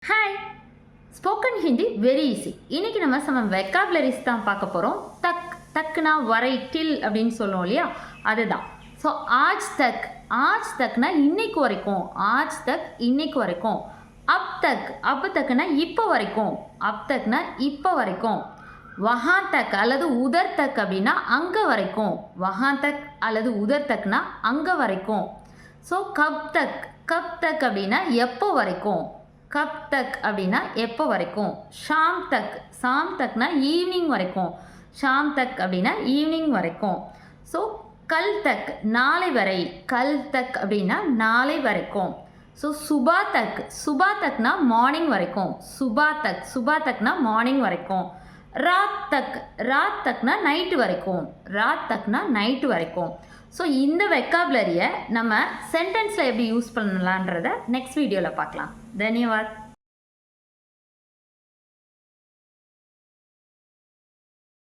Hi, spoken Hindi very easy. இன்றைக்கி நம்ம vocabularies தான் பார்க்க போகிறோம். தக்னா வரை டில் அப்படின்னு சொல்லுவோம் இல்லையா, அதுதான். ஸோ ஆஜ் தக்னா இன்னைக்கு வரைக்கும், ஆஜ் தக் இன்னைக்கு வரைக்கும். அப் தக்னா இப்போ வரைக்கும், அப் தக்னா இப்போ வரைக்கும். வஹான் தக் அல்லது உதர் தக் அப்படின்னா அங்கே வரைக்கும், வஹான் தக் அல்லது உதர் தக்னா அங்கே வரைக்கும். ஸோ கப் தக் அப்படின்னா எப்போ வரைக்கும், கப் தக் அப்படின்னா எப்போ வரைக்கும். ஷாம் தக்னா ஈவினிங் வரைக்கும், ஷாம் தக் அப்படின்னா ஈவினிங் வரைக்கும். ஸோ கல் தக் நாளை வரை, கல் தக் அப்படின்னா நாளை வரைக்கும். ஸோ சுபா தக்னா மார்னிங் வரைக்கும், சுபா தக்னா மார்னிங் வரைக்கும். ராத் தக்னா நைட்டு வரைக்கும், ராத் தக்னா நைட்டு வரைக்கும். ஸோ இந்த வெக்காபுலரியை நம்ம சென்டென்ஸில் எப்படி யூஸ் பண்ணலான்றதை நெக்ஸ்ட் வீடியோவில் பார்க்கலாம். தன்யவாத்.